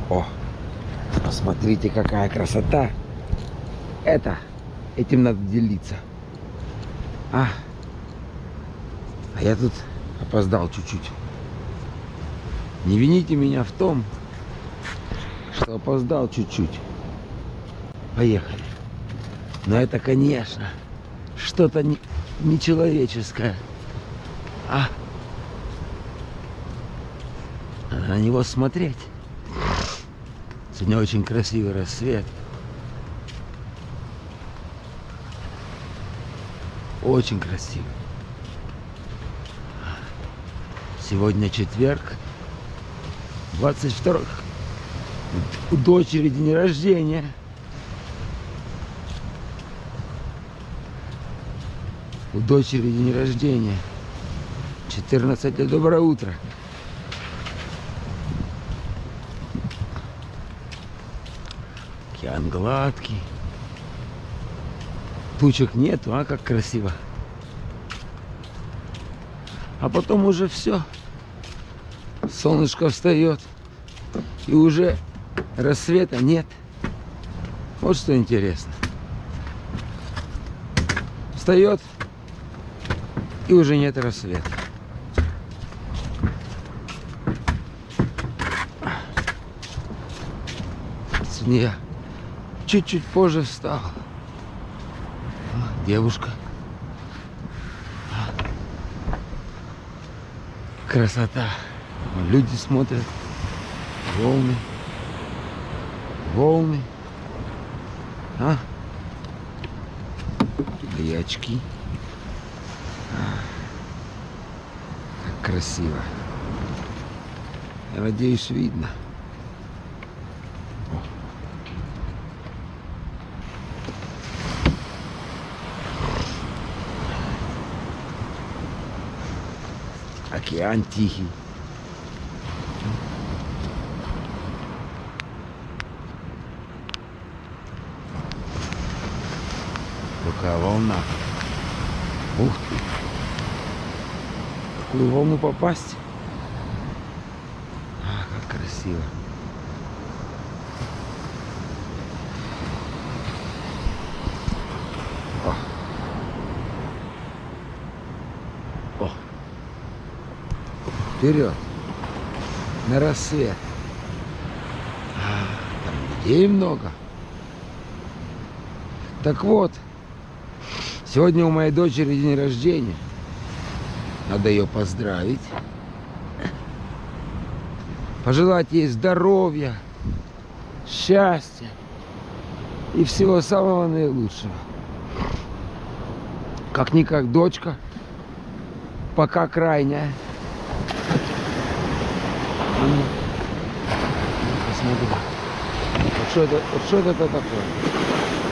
О, посмотрите, какая красота. Этим надо делиться. А я тут опоздал чуть-чуть. Не вините меня в том, что опоздал чуть-чуть. Поехали. Но это, конечно, что-то нечеловеческое. На него смотреть. Сегодня очень красивый рассвет. Очень красивый. Сегодня четверг, 22. У дочери день рождения. У дочери день рождения. 14 лет. Доброе утро. Океан гладкий. Тучек нету, как красиво. А потом уже все. Солнышко встает. И уже рассвета нет. Вот что интересно. Встает. И уже нет рассвета. Сегодня я чуть-чуть позже встал. Девушка. Красота. Люди смотрят. Волны. Волны. И очки. Как красиво. Я надеюсь, видно. Океан тихий. Какая волна. Ух ты. В какую волну попасть? Как красиво. Вперед, на рассвет. Там людей много. Так вот, сегодня у моей дочери день рождения. Надо ее поздравить. Пожелать ей здоровья, счастья и всего самого наилучшего. Как-никак дочка, пока крайняя. Посмотри. Вот что это такое?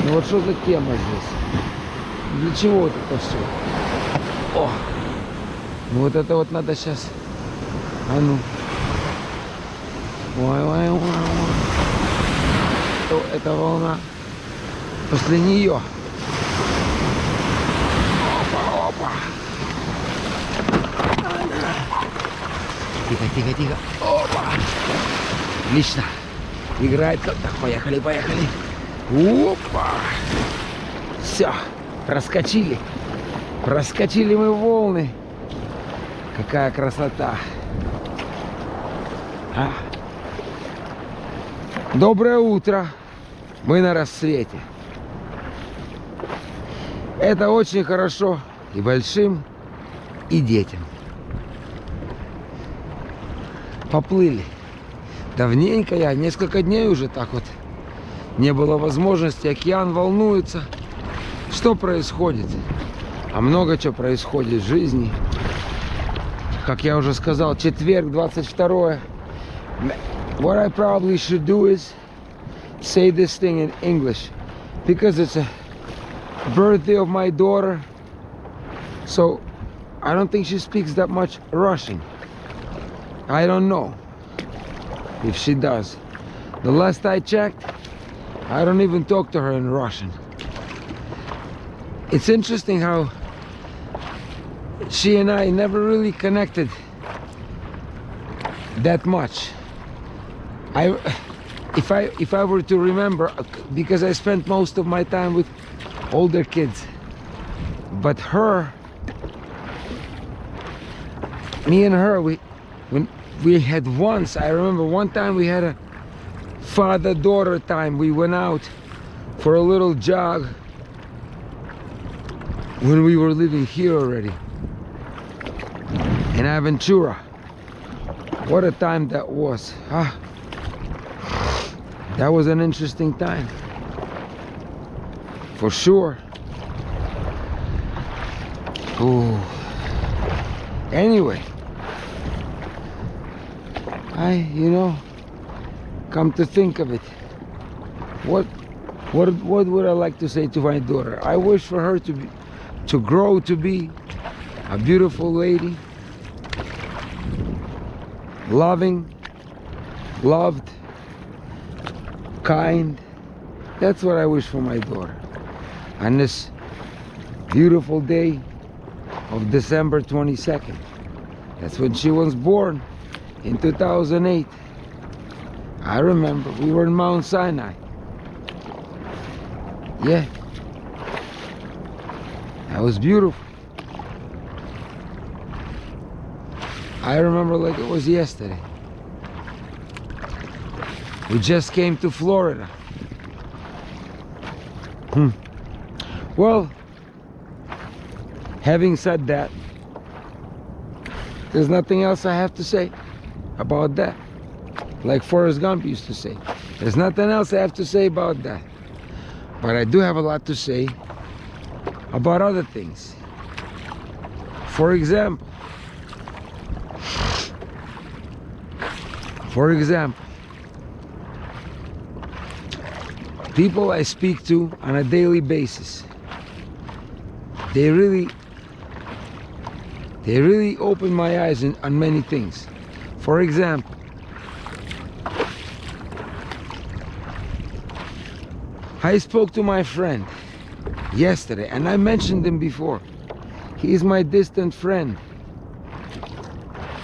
Ну вот что за тема здесь? Для чего это все? Ну вот это вот надо сейчас. Ой. Это волна. После нее. Опа. Тихо. Опа. Отлично. Играет как-то. Поехали. Опа. Все. Проскочили. Проскочили мы волны. Какая красота. Доброе утро. Мы на рассвете. Это очень хорошо и большим, и детям. Поплыли. Давненько несколько дней уже так вот не было возможности. Океан волнуется. Что происходит? А много чего происходит в жизни. Как я уже сказал, четверг, 22. What I probably should do is say this thing in English. Because it's a birthday of my daughter. So I don't think she speaks that much Russian. I don't know if she does. The last I checked, I don't even talk to her in Russian. It's interesting how she and I never really connected that much. I if I were to remember, because I spent most of my time with older kids, but me and her, when we had once, I remember one time we had a father-daughter time. We went out for a little jog when we were living here already in Aventura. What a time that was. That was an interesting time for sure. Ooh. Anyway, come to think of it, what would I like to say to my daughter? I wish for her to grow to be a beautiful lady, loving, loved, kind. That's what I wish for my daughter on this beautiful day of December 22nd. That's when she was born, in 2008. I remember we were in Mount Sinai. Yeah, that was beautiful. I remember like it was yesterday. We just came to Florida. Well, having said that, there's nothing else I have to say about that. Like Forrest Gump used to say, there's nothing else I have to say about that. But I do have a lot to say about other things. For example, people I speak to on a daily basis, they really open my eyes on many things. For example, I spoke to my friend yesterday, and I mentioned him before. He is my distant friend.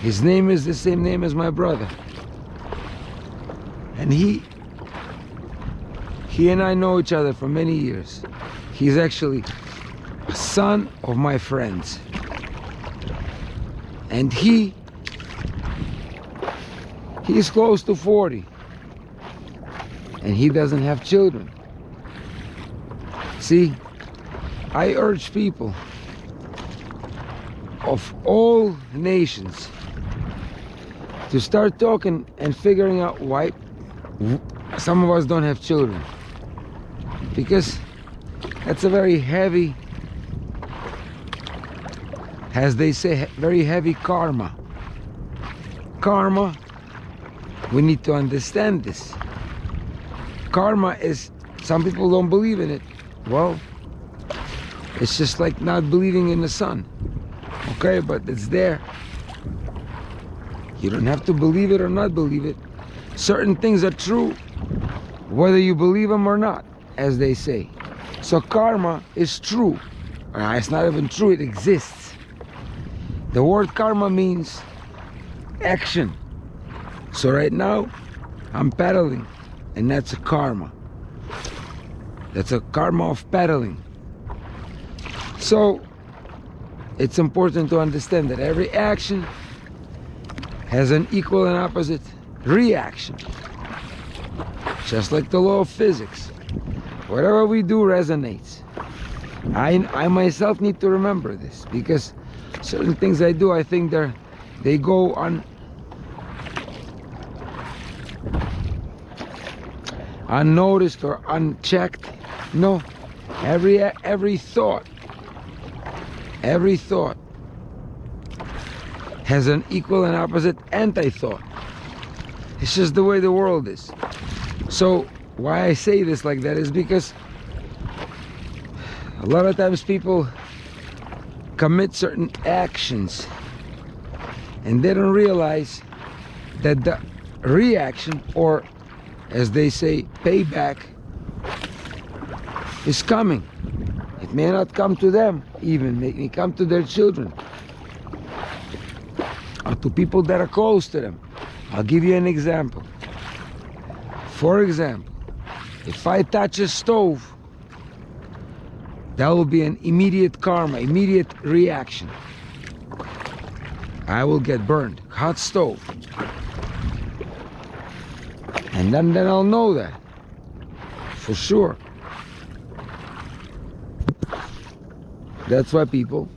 His name is the same name as my brother. And he and I know each other for many years. He's actually a son of my friends. And he's close to 40. And he doesn't have children. See, I urge people of all nations to start talking and figuring out why some of us don't have children. Because that's a very heavy, as they say, very heavy karma. Karma, we need to understand this. Karma is, some people don't believe in it. Well, it's just like not believing in the sun. Okay, but it's there. You don't have to believe it or not believe it. Certain things are true, whether you believe them or not, as they say. So karma is true. It's not even true, it exists. The word karma means action. So right now, I'm paddling, and that's a karma. That's a karma of paddling. So it's important to understand that every action has an equal and opposite reaction. Just like the law of physics. Whatever we do resonates. I myself need to remember this, because certain things I do, I think they go unnoticed or unchecked. No, every thought has an equal and opposite anti-thought. It's just the way the world is. So why I say this like that is because a lot of times people commit certain actions and they don't realize that the reaction, or as they say, payback, is coming. It may not come to them even, it may come to their children or to people that are close to them. I'll give you an example. For example, if I touch a stove, that will be an immediate karma, immediate reaction. I will get burned. Hot stove. And then I'll know that. For sure. That's why people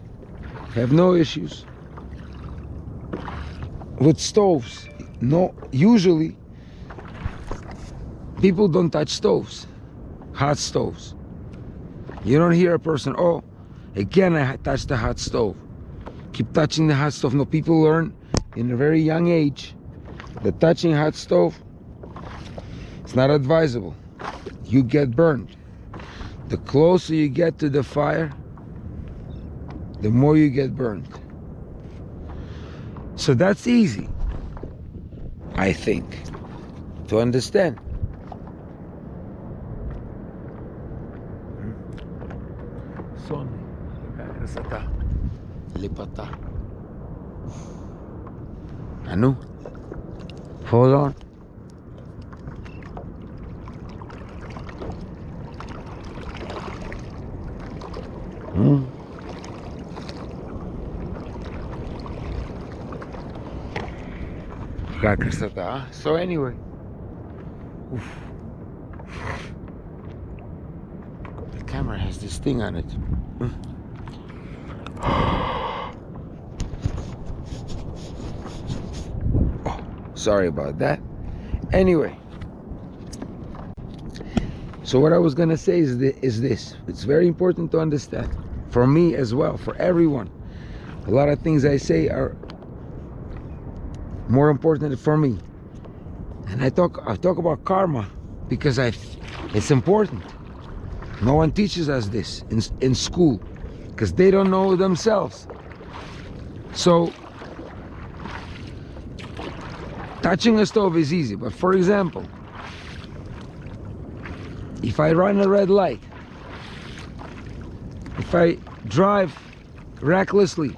have no issues with stoves. No, usually people don't touch stoves, hot stoves. You don't hear a person, oh, again I touched the hot stove. Keep touching the hot stove. No, people learn in a very young age that touching hot stove is not advisable. You get burned. The closer you get to the fire, the more you get burned. So that's easy, I think, to understand. Сонный, какая красота. Лепота. А ну, hold on. Какая красота, а? So anyway. The camera has this thing on it. Oh, sorry about that. Anyway. So what I was gonna say is this. It's very important to understand. For me as well, for everyone. A lot of things I say are more important for me. And I talk about karma because it's important. No one teaches us this in school because they don't know themselves. So touching a stove is easy, but for example, if I run a red light, if I drive recklessly,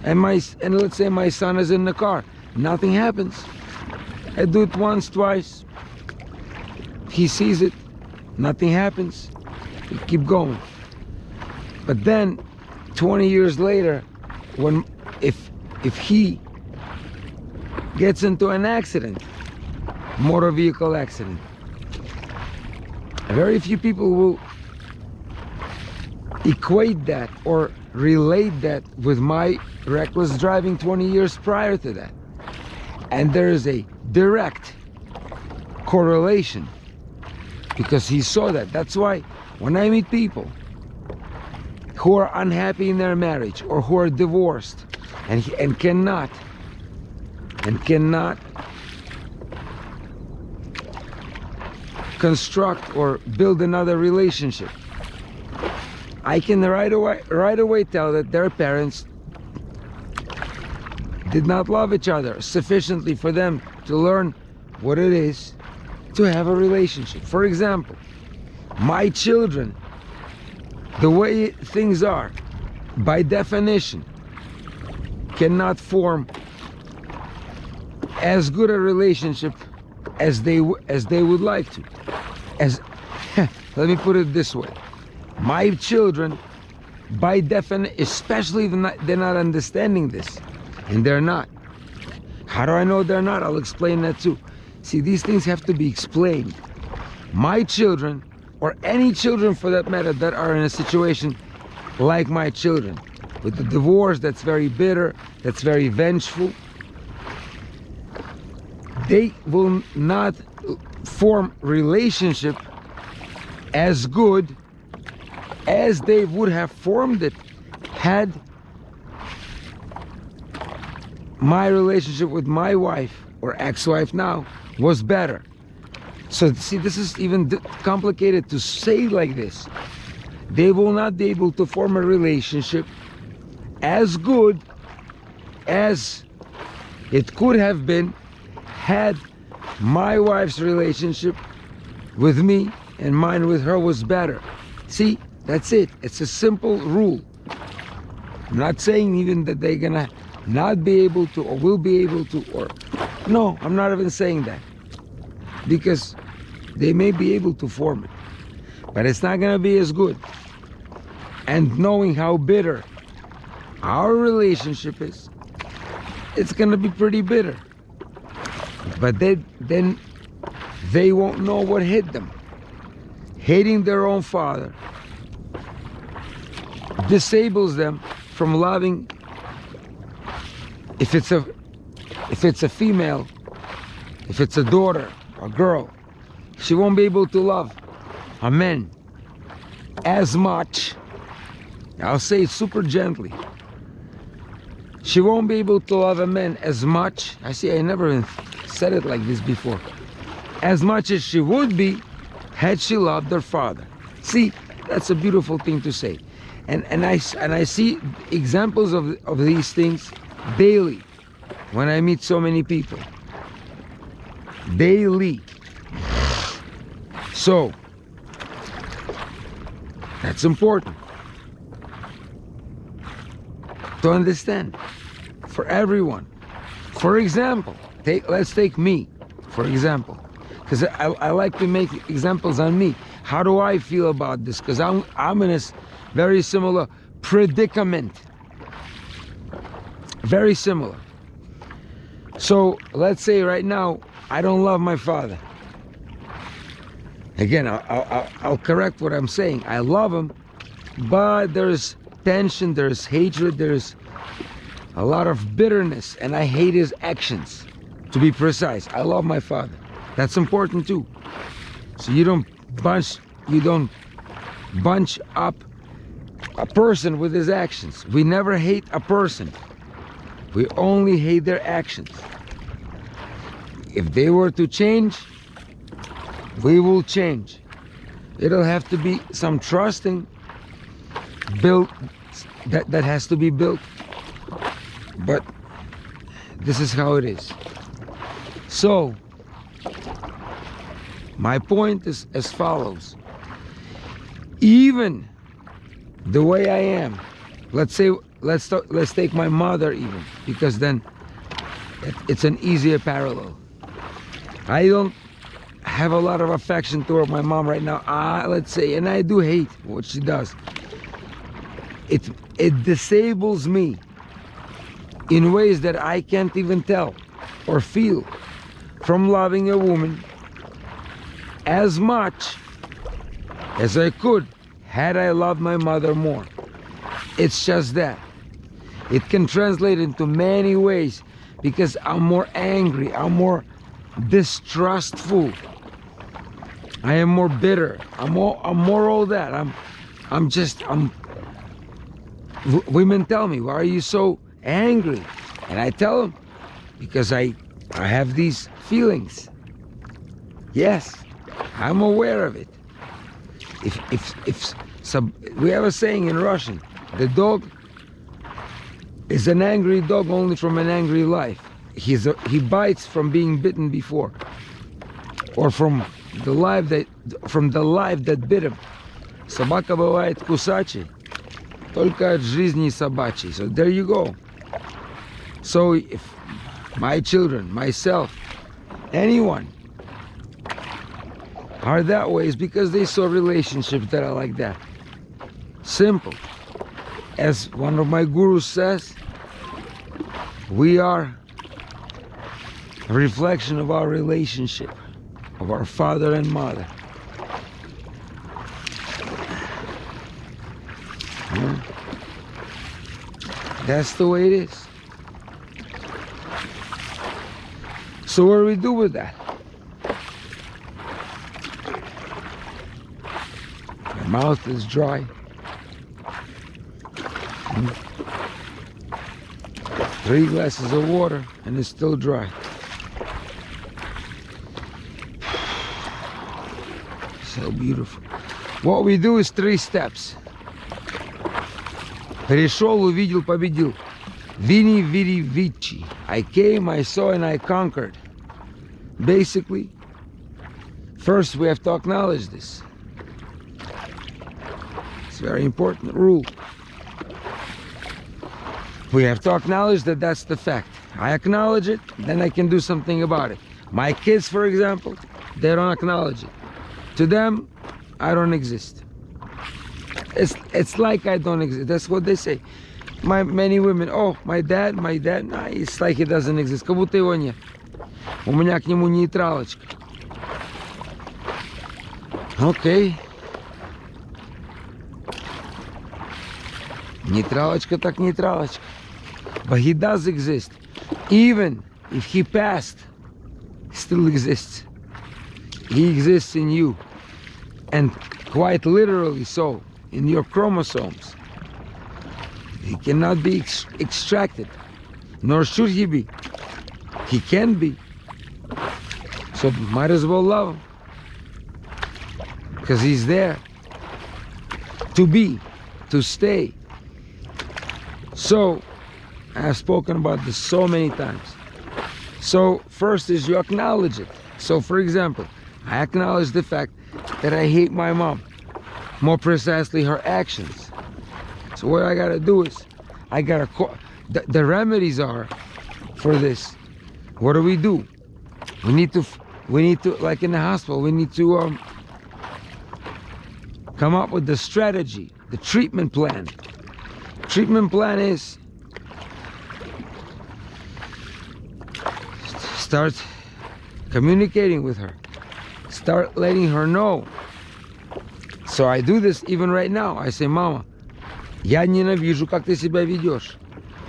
and let's say my son is in the car, nothing happens. I do it once, twice. He sees it, nothing happens. We keep going. But then 20 years later, if he gets into an accident, motor vehicle accident, very few people will equate that or relate that with my reckless driving 20 years prior to that. And there is a direct correlation because he saw that. That's why when I meet people who are unhappy in their marriage or who are divorced and cannot construct or build another relationship, I can right away tell that their parents did not love each other sufficiently for them to learn what it is to have a relationship. For example, my children, the way things are, by definition, cannot form as good a relationship as they would like to. Let me put it this way. My children, by definition, especially if they're not understanding this, and they're not. How do I know they're not? I'll explain that too. See, these things have to be explained. My children, or any children for that matter, that are in a situation like my children, with the divorce that's very bitter, that's very vengeful, they will not form relationship as good as they would have formed it had my relationship with my wife or ex-wife now was better. So see, this is even complicated to say like this. They will not be able to form a relationship as good as it could have been had my wife's relationship with me and mine with her was better. See, that's it. It's a simple rule. I'm not saying even that they're gonna not be able to or will be able to, or no, I'm not even saying that. because they may be able to form it, but it's not going to be as good. And knowing how bitter our relationship is, it's going to be pretty bitter. But then they won't know what hit them. Hating their own father disables them from loving. If it's a female, if it's a daughter or girl, she won't be able to love a man as much. I'll say it super gently. She won't be able to love a man as much. I never even said it like this before. As much as she would be had she loved her father. See, that's a beautiful thing to say. And I see examples of these things daily when I meet so many people. Daily. So, that's important to understand for everyone. For example, let's take me, for example, because I like to make examples on me. How do I feel about this? Because I'm in a very similar predicament. Very similar. So let's say right now, I don't love my father. Again, I'll correct what I'm saying. I love him, but there's tension, there's hatred, there's a lot of bitterness, and I hate his actions. To be precise, I love my father. That's important too. So you don't bunch up a person with his actions. We never hate a person. We only hate their actions. If they were to change, we will change. It'll have to be some trusting built that has to be built. But this is how it is. So my point is as follows. Even the way I am, let's take my mother even, because then it's an easier parallel. I don't have a lot of affection toward my mom right now, let's say, and I do hate what she does. It disables me in ways that I can't even tell or feel from loving a woman as much as I could had I loved my mother more. It's just that. It can translate into many ways because I'm more angry, I'm more distrustful, I am more bitter, I'm more all that. Women tell me, why are you so angry? And I tell them, because I have these feelings. Yes, I'm aware of it. We have a saying in Russian, the dog is an angry dog only from an angry life. He bites from being bitten before, or from the life that bit him. Собака бывает кусачей только от жизни собачьей. So there you go. So if my children, myself, anyone are that way, is because they saw relationships that are like that. Simple. As one of my gurus says, we are a reflection of our relationship, of our father and mother. That's the way it is. So what do we do with that? My mouth is dry. 3 glasses of water and it's still dry. So beautiful. What we do is 3 steps. Пришел, увидел, победил. Vini, vidi, vici. I came, I saw, and I conquered. Basically, first we have to acknowledge this. It's a very important rule. We have to acknowledge that that's the fact. I acknowledge it, then I can do something about it. My kids, for example, they don't acknowledge it. To them, I don't exist. It's like I don't exist. That's what they say. Many women, oh, my dad, nah, it's like he doesn't exist. Как будто его нет. У меня к нему нейтралочка. Окей. Нейтралочка так нейтралочка. But he does exist. Even if he passed, he still exists. He exists in you. And quite literally so, in your chromosomes. He cannot be extracted, nor should he be. He can be. So might as well love him. Because he's there to be, to stay. So, I've spoken about this so many times. So, first is you acknowledge it. So, for example, I acknowledge the fact that I hate my mom. More precisely, her actions. So what I gotta do is, the remedies are for this. What do? We need to, like in the hospital, we need to come up with the strategy, the treatment plan. Treatment plan is start communicating with her. Start letting her know. So I do this even right now. I say, мама, я ненавижу, как ты себя ведешь.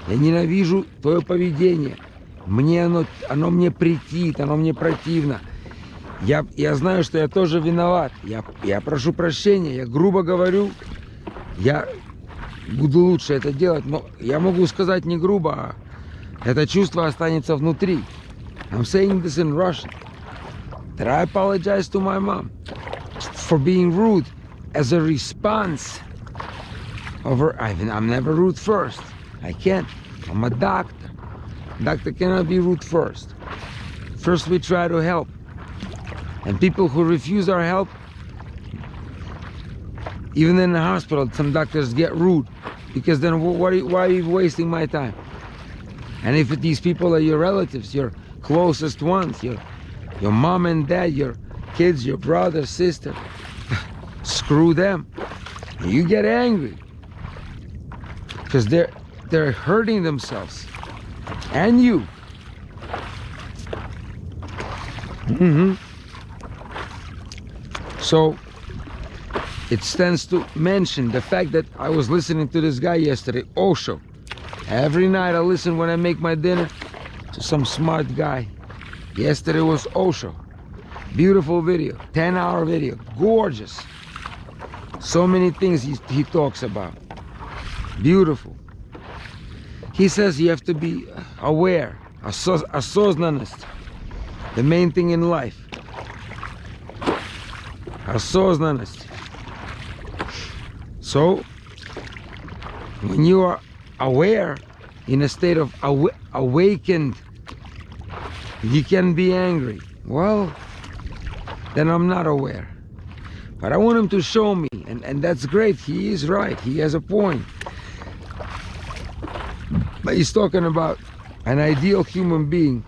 Я ненавижу твое поведение. Оно мне претит, оно мне противно. Я знаю, что я тоже виноват. Я прошу прощения, я грубо говорю. Я буду лучше это делать, но я могу сказать не грубо, а это чувство останется внутри. I'm saying this in Russian. That I apologize to my mom for being rude as a response of her. I'm never rude first. I can't. I'm a doctor. Doctor cannot be rude first. First we try to help. And people who refuse our help, even in the hospital, some doctors get rude. Because then why are you wasting my time? And if these people are your relatives, your closest ones, your mom and dad, your kids, your brother, sister, screw them. And you get angry. Because they're hurting themselves. And you. So it stands to mention the fact that I was listening to this guy yesterday, Osho. Every night I listen when I make my dinner to some smart guy. Yesterday was Osho. Beautiful video, 10-hour video, gorgeous. So many things he talks about. Beautiful. He says you have to be aware, осознанность, the main thing in life. Осознанность. So, when you are aware, in a state of awakened, you can be angry. Well, then I'm not aware. But I want him to show me, and that's great. He is right. He has a point. But he's talking about an ideal human being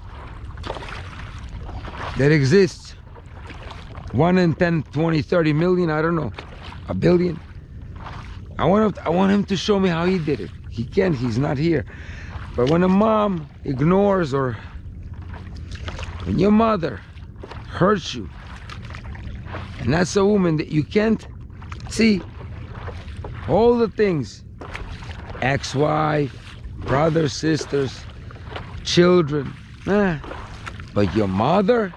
that exists. 1 in 10, 20, 30 million, I don't know. A billion. I want him to show me how he did it. He can't, he's not here. But when a mom ignores, or when your mother hurts you, and that's a woman that you can't see all the things, ex-wife, brothers, sisters, children, but your mother,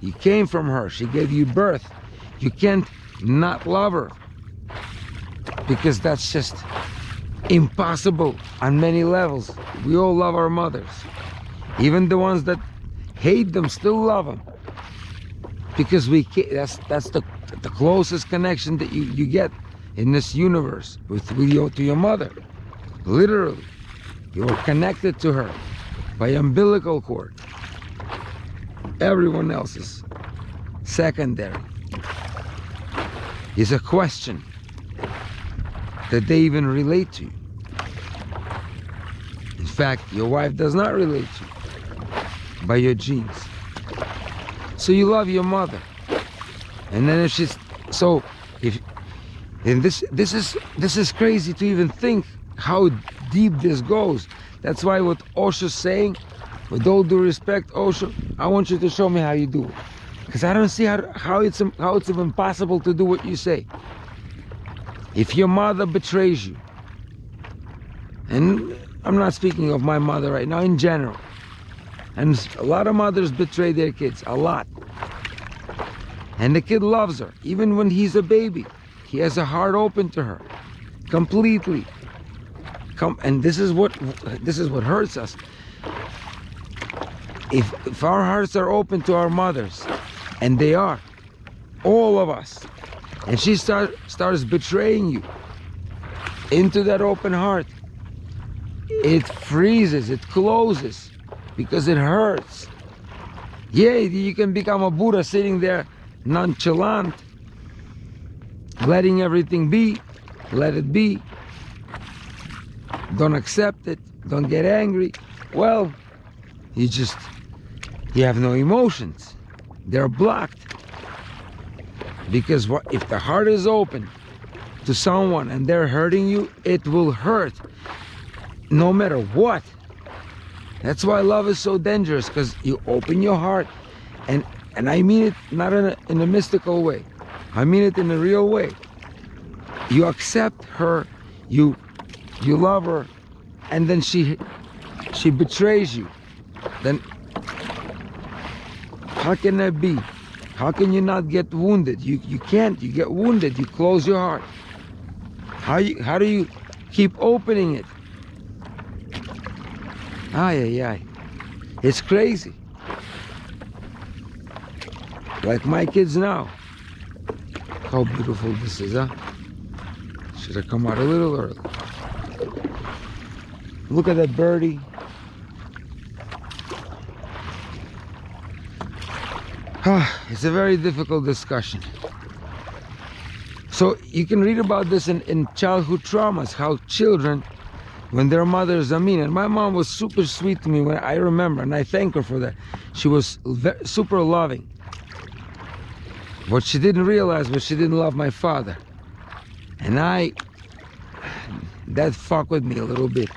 you came from her, she gave you birth. You can't not love her, because that's just impossible on many levels. We all love our mothers. Even the ones that hate them still love them, because that's the closest connection that you get in this universe to your mother. Literally, you're connected to her by umbilical cord. Everyone else is secondary. It's a question that they even relate to you. In fact, your wife does not relate to you by your genes. So you love your mother. And then if she's, so if, and this is crazy to even think how deep this goes. That's why what Osho's saying, with all due respect, Osho, I want you to show me how you do it. Because I don't see how it's even possible to do what you say. If your mother betrays you, and I'm not speaking of my mother right now, in general, and a lot of mothers betray their kids, a lot. And the kid loves her, even when he's a baby. He has a heart open to her, completely. And this is what hurts us. If our hearts are open to our mothers, and they are, all of us, and she starts betraying you into that open heart, it freezes, it closes, because it hurts. Yeah, you can become a Buddha sitting there nonchalant, letting everything be, let it be, don't accept it, don't get angry. Well, you have no emotions. They're blocked. Because if the heart is open to someone and they're hurting you, it will hurt no matter what. That's why love is so dangerous, because you open your heart, and I mean it not in a mystical way. I mean it in a real way. You accept her, you love her, and then she betrays you. Then how can that be? How can you not get wounded? You can't. You get wounded. You close your heart. How do you keep opening it? Ay. It's crazy. Like my kids now. How beautiful this is, huh? Should have come out a little early. Look at that birdie. It's a very difficult discussion. So you can read about this in childhood traumas, how children, when their mothers are mean. And my mom was super sweet to me, when I remember, and I thank her for that. She was super loving. What she didn't realize was she didn't love my father. And that fucked with me a little bit.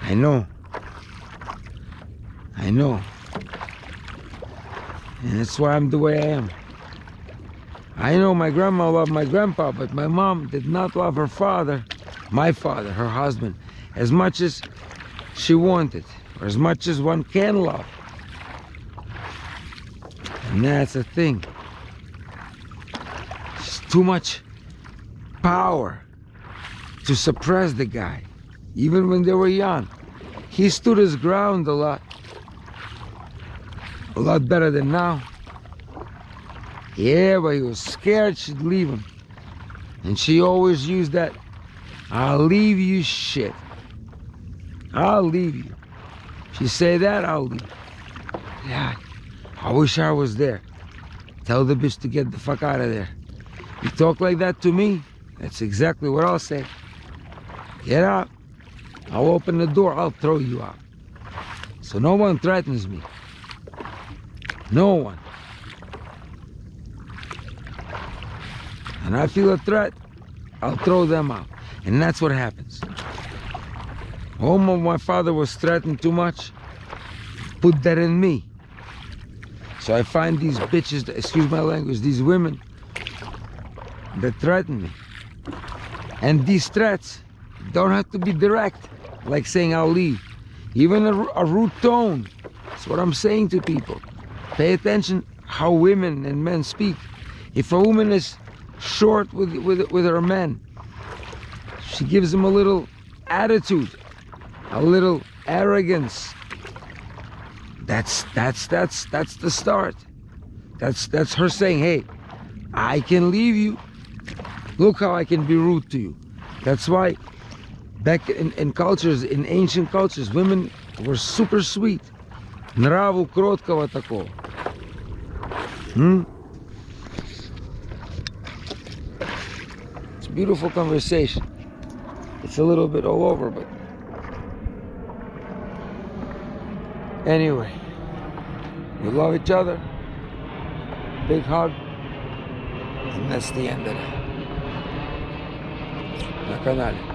I know. And that's why I'm the way I am. I know my grandma loved my grandpa, but my mom did not love her father, my father, her husband, as much as she wanted, or as much as one can love. And that's the thing. It's too much power to suppress the guy, even when they were young. He stood his ground a lot better than now. Yeah, but he was scared she'd leave him. And she always used that, I'll leave you shit. I'll leave you. She say that, I'll leave. Yeah, I wish I was there. Tell the bitch to get the fuck out of there. You talk like that to me, that's exactly what I'll say. Get out. I'll open the door, I'll throw you out. So no one threatens me. No one. And I feel a threat, I'll throw them out. And that's what happens. My father was threatened too much. Put that in me. So I find these bitches, excuse my language, these women that threaten me. And these threats don't have to be direct, like saying I'll leave. Even a rude tone. That's what I'm saying to people. Pay attention how women and men speak. If a woman is short with her men, she gives them a little attitude, a little arrogance. That's the start. That's her saying, hey, I can leave you. Look how I can be rude to you. That's why back in cultures, in ancient cultures, women were super sweet. Нраву кроткого такого. It's a beautiful conversation. It's a little bit all over, but anyway, we love each other. Big hug. And that's the end of it. На канале.